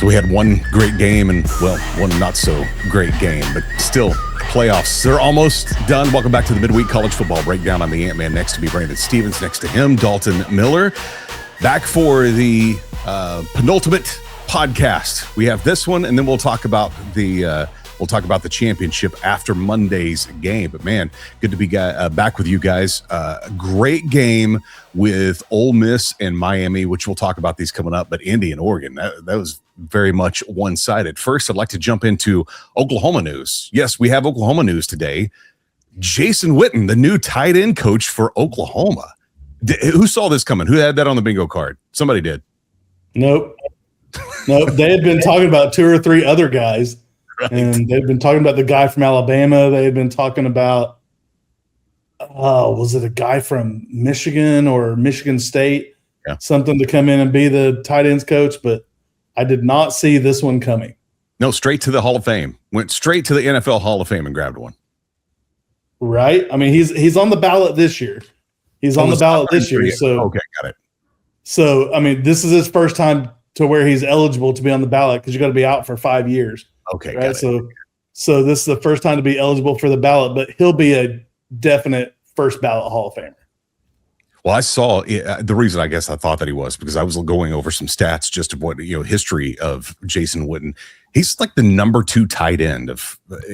So we had one great game and, well, one not so great game, but still playoffs. They're almost done. Welcome back to the MidWeek College Football Breakdown. I'm the AntMan. Next to me, Brandon Stevens. Next to him, Dalton Miller. Back for the penultimate podcast. We have this one, and then we'll talk about the championship after Monday's game. But man, good to be back with you guys. Great game with Ole Miss and Miami, which we'll talk about these coming up. But Indy and Oregon, that was very much one-sided. First, I'd like to jump into Oklahoma news. Yes, we have Oklahoma news today. Jason Witten, the new tight end coach for Oklahoma. Who saw this coming? Who had that on the bingo card? Somebody did. Nope. They had been talking about two or three other guys. Right. And they've been talking about the guy from Alabama. They had been talking about, was it a guy from Michigan or Michigan State? Yeah. Something to come in and be the tight ends coach, but I did not see this one coming. No, straight to the Hall of Fame. Went straight to the NFL Hall of Fame and grabbed one. Right? I mean, he's on the ballot this year. He's on the ballot this year. So okay, got it. So, I mean, this is his first time to where he's eligible to be on the ballot because you got to be out for 5 years. Okay, right. So this is the first time to be eligible for the ballot, but he'll be a definite first ballot Hall of Famer. Well, I saw the reason I guess I thought that he was because I was going over some stats just of what history of Jason Witten. He's like the number 2 tight end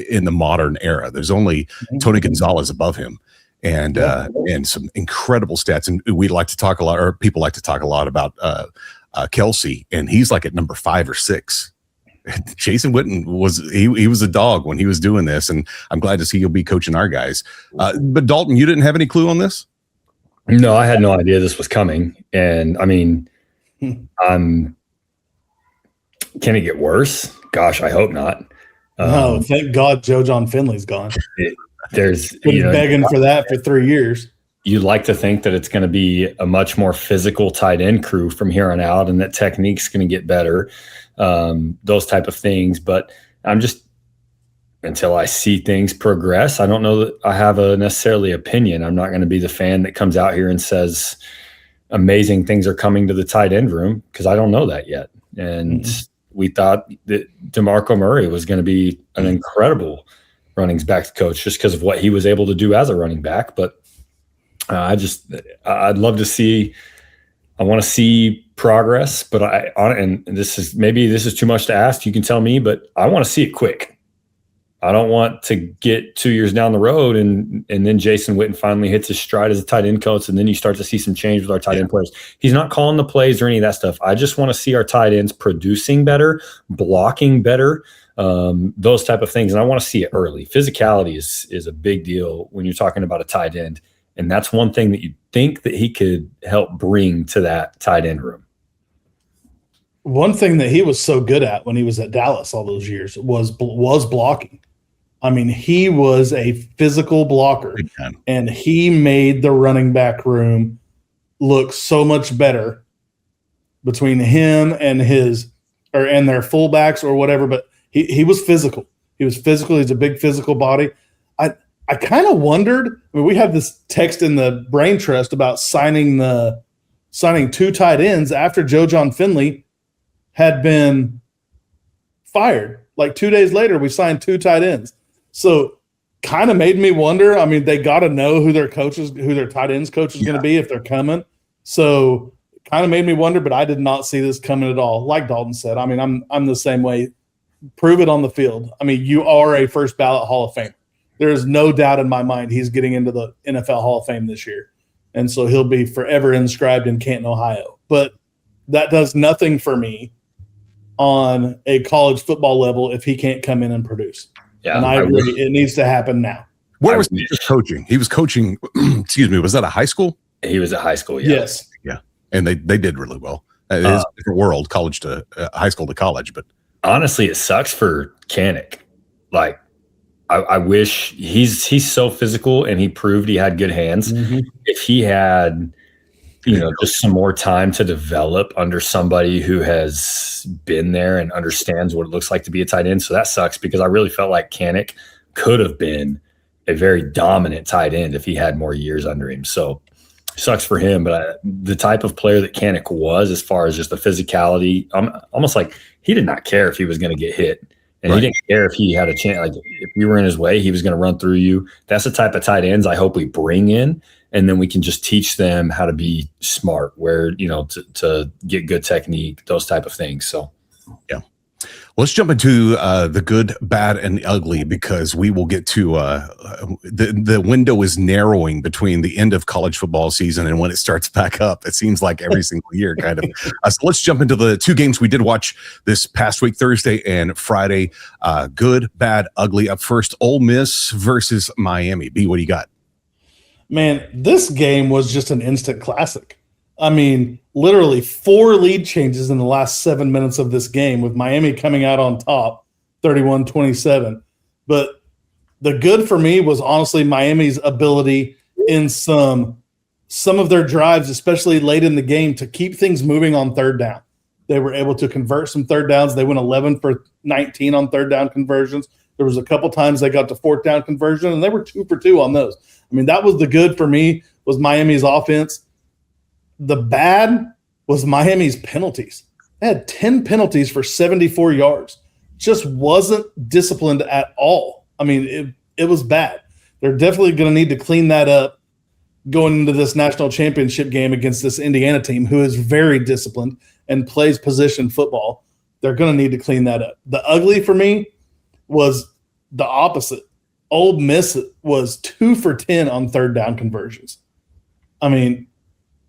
in the modern era. There's only Tony Gonzalez above him, and some incredible stats. And we like to talk a lot, or people like to talk a lot about Kelsey, and he's like at number 5 or 6. Jason Witten he was a dog when he was doing this, and I'm glad to see he'll be coaching our guys. But Dalton, you didn't have any clue on this? No, I had no idea this was coming. And I mean, can it get worse? Gosh, I hope not. No, thank God Joe John Finley's gone. There's been begging for that for 3 years. You'd like to think that it's going to be a much more physical tight end crew from here on out, and that technique's going to get better, those type of things. But I'm just, until I see things progress, I don't know that I have a necessarily opinion. I'm not going to be the fan that comes out here and says amazing things are coming to the tight end room because I don't know that yet. And we thought that DeMarco Murray was going to be an incredible running backs coach just because of what he was able to do as a running back. But I'd love to see. I want to see progress, but and this is too much to ask. You can tell me, but I want to see it quick. I don't want to get 2 years down the road and then Jason Witten finally hits his stride as a tight end coach, and then you start to see some change with our tight end players. He's not calling the plays or any of that stuff. I just want to see our tight ends producing better, blocking better, those type of things, and I want to see it early. Physicality is a big deal when you're talking about a tight end. And that's one thing that you think that he could help bring to that tight end room. One thing that he was so good at when he was at Dallas all those years was blocking. I mean, he was a physical blocker, and he made the running back room look so much better between him and and their fullbacks or whatever. But he was physical. He was physical. He's a big physical body. I kind of wondered. I mean, we have this text in the Brain Trust about signing 2 tight ends after Joe John Finley had been fired. Like 2 days later, we signed 2 tight ends. So kind of made me wonder. I mean, they got to know who their tight ends coach is going to be if they're coming. So kind of made me wonder, but I did not see this coming at all. Like Dalton said, I mean, I'm the same way. Prove it on the field. I mean, you are a first ballot Hall of Famer. There is no doubt in my mind he's getting into the NFL Hall of Fame this year. And so he'll be forever inscribed in Canton, Ohio. But that does nothing for me on a college football level if he can't come in and produce. Yeah, and I agree. It needs to happen now. Where was he coaching? He was coaching, excuse me, was that a high school? He was at high school, yeah. Yes. Yeah. And they did really well. It is a different world, college to high school to college. But honestly, it sucks for Kanik. Like, I wish he's so physical, and he proved he had good hands. If he had, just some more time to develop under somebody who has been there and understands what it looks like to be a tight end. So that sucks because I really felt like Kanik could have been a very dominant tight end if he had more years under him. So sucks for him, but the type of player that Kanik was, as far as just the physicality, almost like he did not care if he was going to get hit. And he didn't care if he had a chance. Like if you were in his way, he was going to run through you. That's the type of tight ends I hope we bring in. And then we can just teach them how to be smart, where, to get good technique, those type of things. So, yeah. Let's jump into the good, bad, and ugly, because we will get to the window is narrowing between the end of college football season and when it starts back up. It seems like every single year, kind of. So let's jump into the two games we did watch this past week, Thursday and Friday. Good, bad, ugly. Up first, Ole Miss versus Miami. B, what do you got? Man, this game was just an instant classic. I mean, literally 4 lead changes in the last 7 minutes of this game, with Miami coming out on top, 31-27. But the good for me was honestly Miami's ability in some of their drives, especially late in the game, to keep things moving on third down. They were able to convert some third downs. They went 11 for 19 on third down conversions. There was a couple times they got to fourth down conversion, and they were 2 for 2 on those. I mean, that was the good for me, was Miami's offense. The bad was Miami's penalties. They had 10 penalties for 74 yards. Just wasn't disciplined at all. I mean, it was bad. They're definitely going to need to clean that up going into this national championship game against this Indiana team, who is very disciplined and plays position football. They're going to need to clean that up. The ugly for me was the opposite. Ole Miss was 2 for 10 on third down conversions. I mean,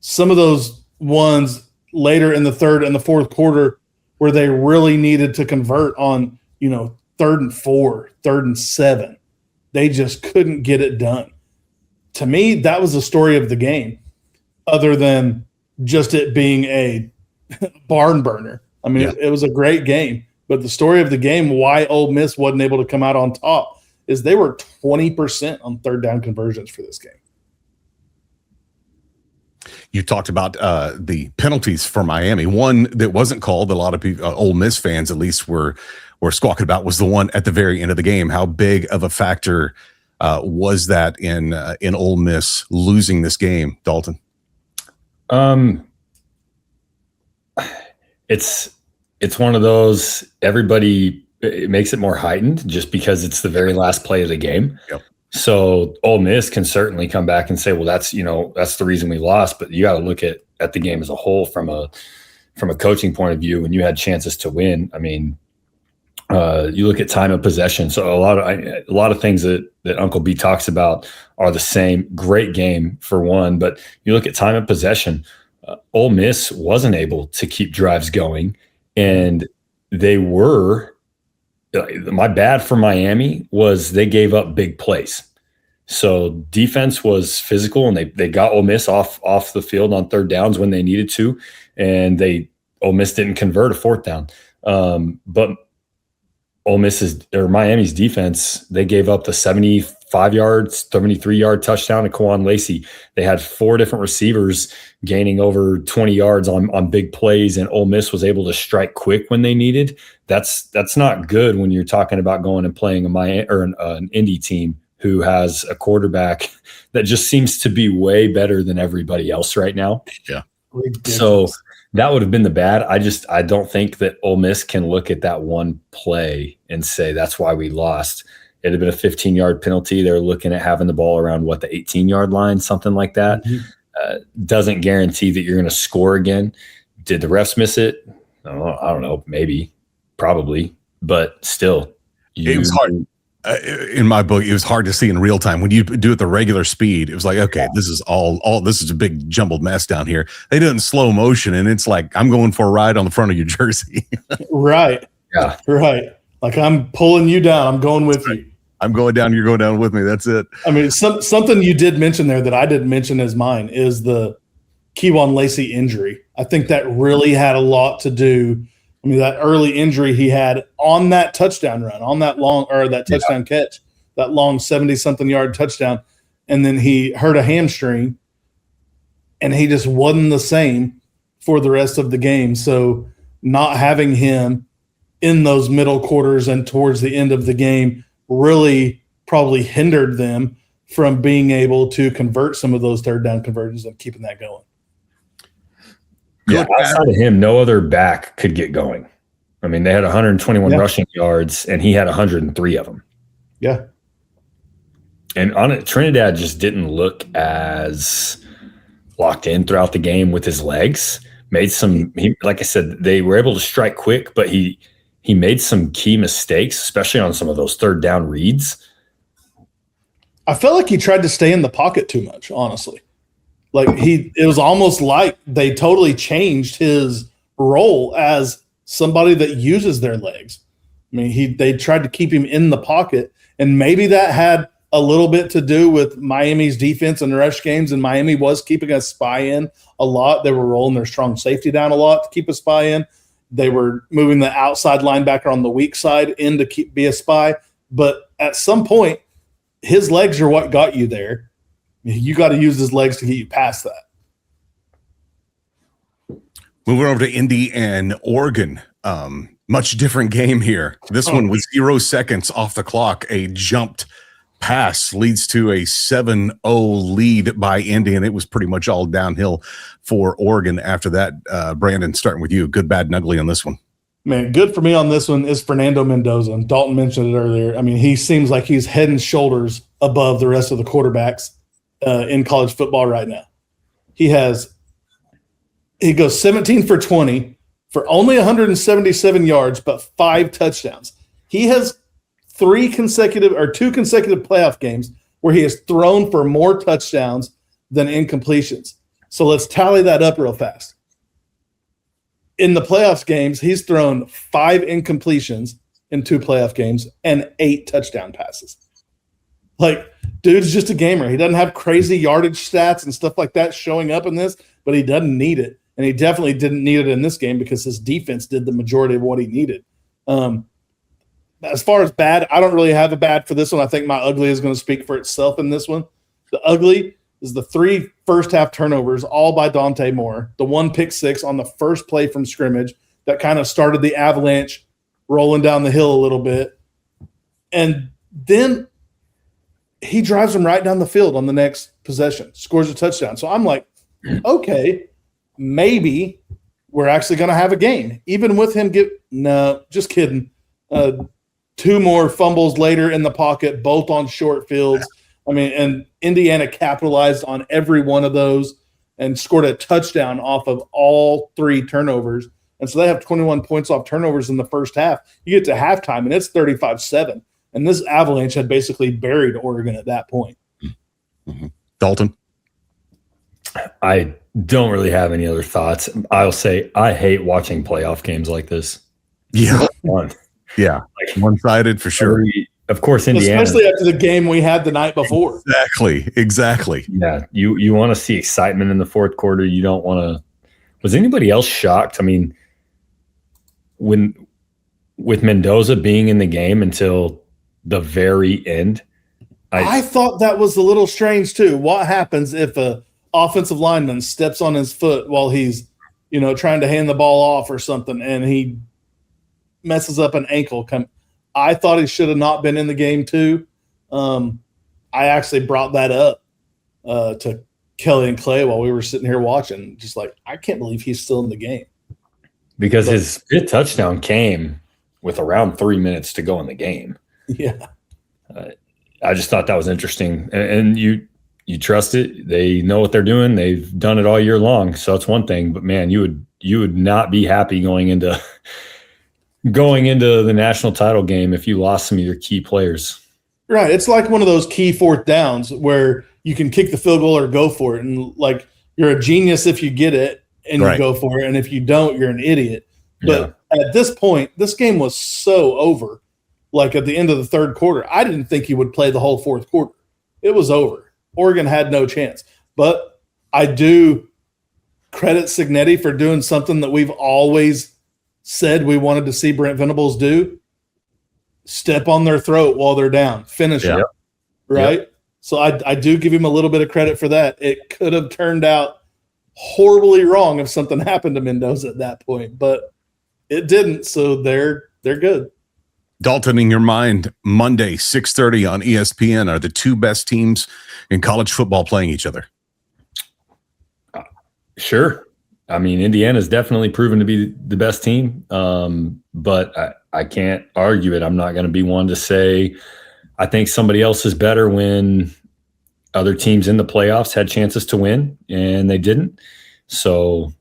some of those ones later in the third and the fourth quarter where they really needed to convert on, 3rd and 4, 3rd and 7. They just couldn't get it done. To me, that was the story of the game, other than just it being a barn burner. I mean, it was a great game, but the story of the game, why Ole Miss wasn't able to come out on top, is they were 20% on third down conversions for this game. You talked about the penalties for Miami. One that wasn't called, a lot of people, Ole Miss fans at least, were squawking about, was the one at the very end of the game. How big of a factor was that in Ole Miss losing this game, Dalton? It's one of those, everybody, it makes it more heightened just because it's the very last play of the game. Yep. So Ole Miss can certainly come back and say, well, that's the reason we lost. But you got to look at the game as a whole from a coaching point of view. When you had chances to win, I mean, you look at time of possession. So a lot of things that Uncle B talks about are the same. Great game for one, but you look at time of possession. Ole Miss wasn't able to keep drives going, and they were. My bad for Miami was they gave up big plays. So defense was physical, and they got Ole Miss off the field on third downs when they needed to, and Ole Miss didn't convert a fourth down. But Miami's defense, they gave up the 73-yard touchdown to Kwan Lacey. They had 4 different receivers gaining over 20 yards on big plays, and Ole Miss was able to strike quick when they needed. That's not good when you're talking about going and playing an Indy team who has a quarterback that just seems to be way better than everybody else right now. Yeah. So that would have been the bad. I don't think that Ole Miss can look at that one play and say that's why we lost. It had been a 15-yard penalty. They're looking at having the ball around the 18-yard line, something like that. Mm-hmm. Doesn't guarantee that you're going to score again. Did the refs miss it? I don't know. Maybe, probably, but still, it was hard. In my book, it was hard to see in real time. When you do it the regular speed, it was like, okay, this is all this is a big jumbled mess down here. They do it in slow motion, and it's like I'm going for a ride on the front of your jersey. Right. Yeah. Right. Like I'm pulling you down. I'm going with you. I'm going down. You're going down with me. That's it. I mean, something you did mention there that I didn't mention as mine is the Kwan Lacey injury. I think that really had a lot to do. I mean, that early injury he had on that touchdown run, on that that touchdown catch, that long 70-something yard touchdown, and then he hurt a hamstring, and he just wasn't the same for the rest of the game. So not having him in those middle quarters and towards the end of the game really probably hindered them from being able to convert some of those third down conversions and keeping that going. Yeah, outside of him, no other back could get going. I mean, they had 121 rushing yards, and he had 103 of them. Yeah. And on it, Trinidad just didn't look as locked in throughout the game with his legs. Like I said, they were able to strike quick, but he made some key mistakes, especially on some of those third down reads. I felt like he tried to stay in the pocket too much, honestly. Like it was almost like they totally changed his role as somebody that uses their legs. I mean, they tried to keep him in the pocket, and maybe that had a little bit to do with Miami's defense and rush games, and Miami was keeping a spy in a lot. They were rolling their strong safety down a lot to keep a spy in. They were moving the outside linebacker on the weak side in to be a spy. But at some point, his legs are what got you there. You got to use his legs to get you past that. Moving over to Indy and Oregon. Much different game here. This one with 0 seconds off the clock, a jumped pass leads to a 7-0 lead by Indy, and it was pretty much all downhill for Oregon after that. Brandon, starting with you, good, bad, and ugly on this one. Man, good for me on this one is Fernando Mendoza. And Dalton mentioned it earlier. I mean, he seems like he's head and shoulders above the rest of the quarterbacks in college football right now. He goes 17 for 20 for only 177 yards, but 5 touchdowns. He has 2 consecutive playoff games where he has thrown for more touchdowns than incompletions. So let's tally that up real fast. In the playoffs games, he's thrown 5 incompletions in 2 playoff games and 8 touchdown passes. Like, dude's just a gamer. He doesn't have crazy yardage stats and stuff like that showing up in this, but he doesn't need it. And he definitely didn't need it in this game because his defense did the majority of what he needed. As far as bad, I don't really have a bad for this one. I think my ugly is going to speak for itself in this one. The ugly is the 3 first-half turnovers, all by Dante Moore. The 1 pick six on the first play from scrimmage that kind of started the avalanche rolling down the hill a little bit. And then he drives them right down the field on the next possession, scores a touchdown. So I'm like, okay, maybe we're actually going to have a game. Even with him no, just kidding. 2 more fumbles later in the pocket, both on short fields. I mean, and Indiana capitalized on every one of those and scored a touchdown off of all 3 turnovers. And so they have 21 points off turnovers in the first half. You get to halftime, and it's 35-7. And this avalanche had basically buried Oregon at that point. Mm-hmm. Dalton? I don't really have any other thoughts. I'll say I hate watching playoff games like this. Yeah. Fun. Yeah. Like one-sided for sure. Of course, Indiana. Especially after the game we had the night before. Exactly. Yeah. You want to see excitement in the fourth quarter. You don't want to. Was anybody else shocked? I mean, with Mendoza being in the game until the very end. I thought that was a little strange too. What happens if a offensive lineman steps on his foot while he's, trying to hand the ball off or something, and he messes up an ankle? I thought he should have not been in the game too. I actually brought that up to Kelly and Clay while we were sitting here watching, just like, I can't believe he's still in the game. Because his 5th touchdown came with around 3 minutes to go in the game. Yeah. I just thought that was interesting. And you trust it. They know what they're doing. They've done it all year long. So that's one thing. But, man, you would not be happy going into the national title game if you lost some of your key players. Right. It's like one of those key 4th downs where you can kick the field goal or go for it. And, like, you're a genius if you get it and you go for it. And if you don't, you're an idiot. But at this point, this game was so over. Like at the end of the 3rd quarter, I didn't think he would play the whole 4th quarter. It was over. Oregon had no chance. But I do credit Cignetti for doing something that we've always said we wanted to see Brent Venables do. Step on their throat while they're down. Finish it. Right? Yep. So I do give him a little bit of credit for that. It could have turned out horribly wrong if something happened to Mendoza at that point, but it didn't. So they're good. Dalton, in your mind, Monday, 6:30 on ESPN, are the two best teams in college football playing each other? Sure. I mean, Indiana's definitely proven to be the best team, but I can't argue it. I'm not going to be one to say I think somebody else is better when other teams in the playoffs had chances to win and they didn't. So,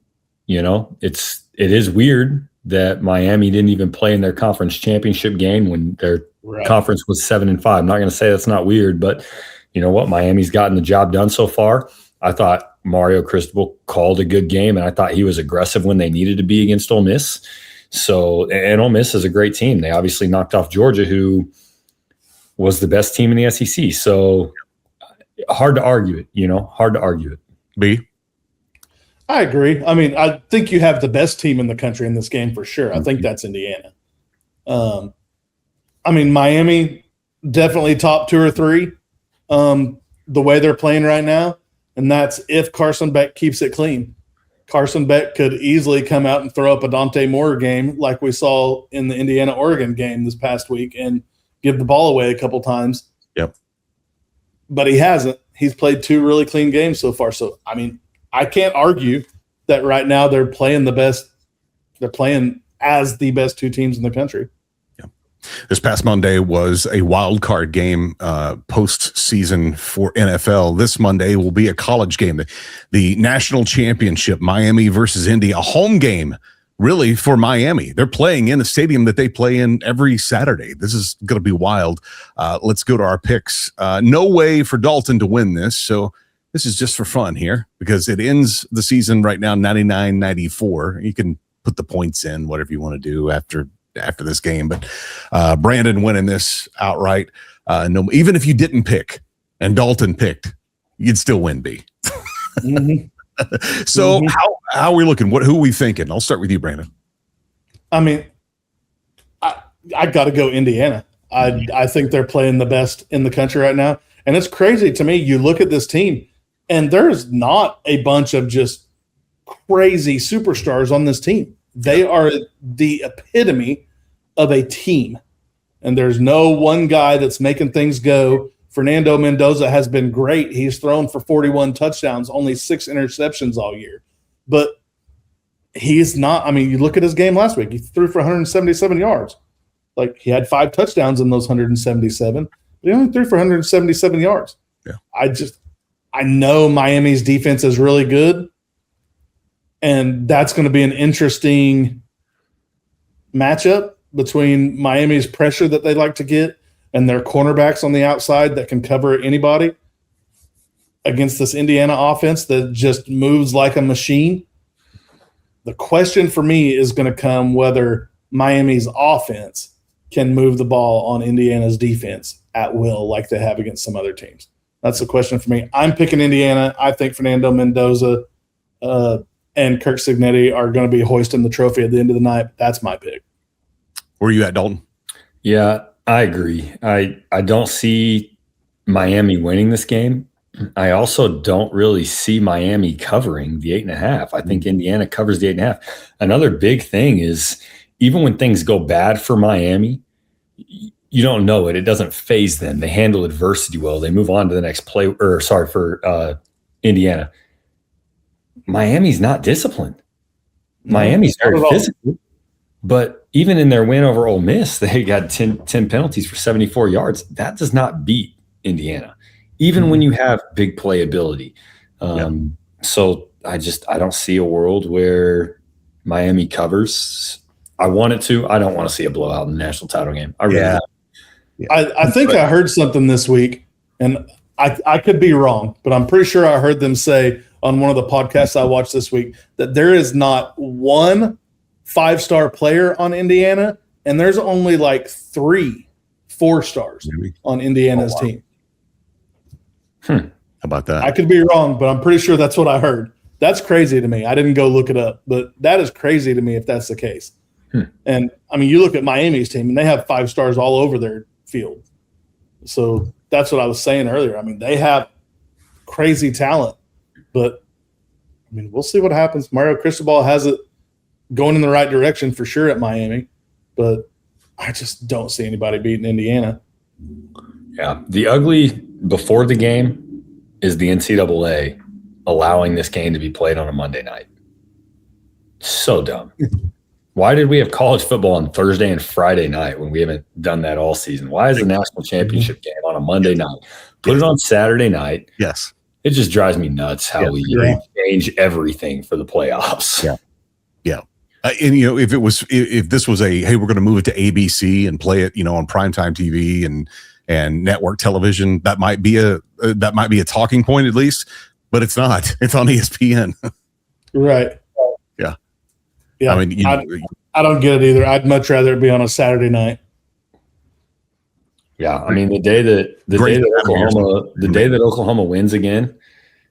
it is weird that Miami didn't even play in their conference championship game when their conference was 7-5. I'm not going to say that's not weird, but you know what? Miami's gotten the job done so far. I thought Mario Cristobal called a good game, and I thought he was aggressive when they needed to be against Ole Miss. So, and Ole Miss is a great team. They obviously knocked off Georgia, who was the best team in the SEC. So hard to argue it, hard to argue it. B? I agree. I mean, I think you have the best team in the country in this game for sure. I think that's Indiana. I mean, Miami, definitely top 2 or 3 the way they're playing right now, and that's if Carson Beck keeps it clean. Carson Beck could easily come out and throw up a Dante Moore game like we saw in the Indiana-Oregon game this past week and give the ball away a couple times. Yep. But he hasn't. He's played 2 really clean games so far. So, I mean, I can't argue that right now they're playing the best. They're playing as the best 2 teams in the country. Yeah. This past Monday was a wild card game postseason for NFL. This Monday will be a college game. The national championship, Miami versus Indy, a home game really for Miami. They're playing in the stadium that they play in every Saturday. This is going to be wild. Let's go to our picks. No way for Dalton to win this, so this is just for fun here because it ends the season right now 99-94. You can put the points in, whatever you want to do after this game. But Brandon winning this outright. No, even if you didn't pick and Dalton picked, you'd still win, B. So how are we looking? Who are we thinking? I'll start with you, Brandon. I mean, I got to go Indiana. I think they're playing the best in the country right now. And it's crazy to me. You look at this team, and there's not a bunch of just crazy superstars on this team. They are the epitome of a team. And there's no one guy that's making things go. Fernando Mendoza has been great. He's thrown for 41 touchdowns, only 6 interceptions all year. But he's not – I mean, you look at his game last week. He threw for 177 yards. Like, he had 5 touchdowns in those 177. But he only threw for 177 yards. Yeah. I know Miami's defense is really good, and that's going to be an interesting matchup between Miami's pressure that they like to get and their cornerbacks on the outside that can cover anybody against this Indiana offense that just moves like a machine. The question for me is going to come whether Miami's offense can move the ball on Indiana's defense at will like they have against some other teams. That's the question for me. I'm picking Indiana. I think Fernando Mendoza and Kirk Cignetti are going to be hoisting the trophy at the end of the night. That's my pick. Where are you at, Dalton? Yeah, I agree. I don't see Miami winning this game. I also don't really see Miami covering the 8.5. I think Indiana covers the 8.5. Another big thing is even when things go bad for Miami, you don't know it. It doesn't phase them. They handle adversity well. They move on to the next play. For Indiana. Miami's not disciplined. Miami's very physical. But even in their win over Ole Miss, they got 10 penalties for 74 yards. That does not beat Indiana, even when you have big playability. So I don't see a world where Miami covers. I want it to. I don't want to see a blowout in the national title game. I really don't. I think I heard something this week, and I could be wrong, but I'm pretty sure I heard them say on one of the podcasts I watched this week that there is not one 5-star player on Indiana, and there's only like 3 4-stars on Indiana's team. How about that? I could be wrong, but I'm pretty sure that's what I heard. That's crazy to me. I didn't go look it up, but that is crazy to me if that's the case. And, I mean, you look at Miami's team, and they have 5 stars all over their field. So that's what I was saying earlier. I mean, they have crazy talent, but, I mean, we'll see what happens. Mario Cristobal has it going in the right direction for sure at Miami, but I just don't see anybody beating Indiana. Yeah. The ugly before the game is the NCAA allowing this game to be played on a Monday night. So dumb. Why did we have college football on Thursday and Friday night when we haven't done that all season? Why is the national championship game on a Monday night? Put it on Saturday night. Yes. It just drives me nuts how we change everything for the playoffs. Yeah. Yeah. And, if this was hey, we're going to move it to ABC and play it, on primetime TV and network television, that might be a talking point at least, but it's not. It's on ESPN. Right. Yeah. Yeah. I mean, I don't get it either. I'd much rather it be on a Saturday night. Yeah. I mean, the day that Oklahoma wins again,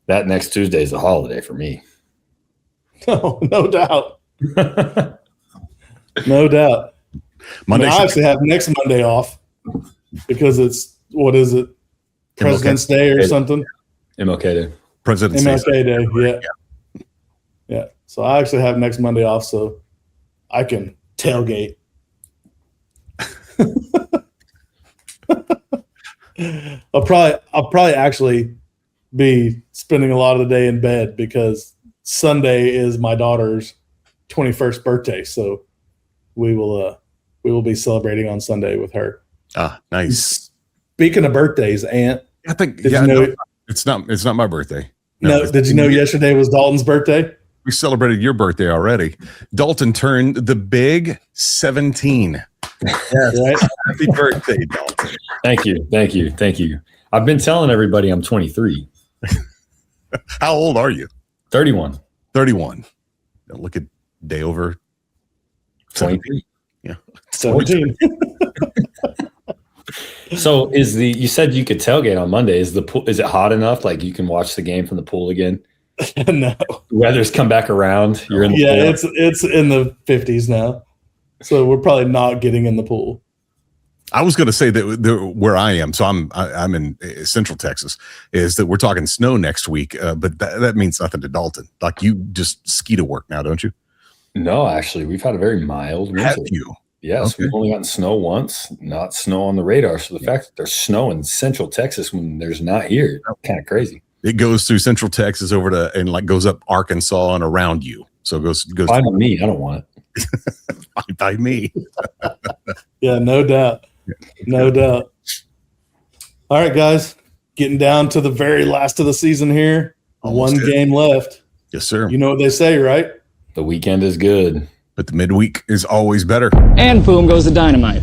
that next Tuesday is a holiday for me. Oh, no doubt. No doubt. I actually have next Monday off because it's, what is it? President's Day or something? MLK Day. President's MLK Day, yeah. Yeah. So I actually have next Monday off so I can tailgate. I'll probably actually be spending a lot of the day in bed because Sunday is my daughter's 21st birthday, so we will be celebrating on Sunday with her. Ah, nice. Speaking of birthdays, Ant, I think it's not my birthday. No, did you know yesterday was Dalton's birthday? We celebrated your birthday already. Dalton turned the big 17. Yes, right? Happy birthday, Dalton. Thank you. I've been telling everybody I'm 23. How old are you? 31. 31. Now look at day over 23. Yeah. 17. So you said you could tailgate on Monday. Is it hot enough? Like you can watch the game from the pool again? No. Weather's come back around. You're in the pool. It's in the 50s now. So we're probably not getting in the pool. I was going to say that where I am, so I'm in Central Texas, is that we're talking snow next week, but that means nothing to Dalton. Like you just ski to work now, don't you? No, actually, we've had a very mild winter. Have you? Yes, okay. We've only gotten snow once, not snow on the radar. So the fact that there's snow in Central Texas when there's not here, kind of crazy. It goes through Central Texas over to and goes up Arkansas and around you. So it goes. Fine by me. I don't want it. Fine by me. Yeah, no doubt. No doubt. All right, guys, getting down to the very last of the season here. Almost one game left. Yes, sir. You know what they say, right? The weekend is good, but the midweek is always better. And boom goes the dynamite.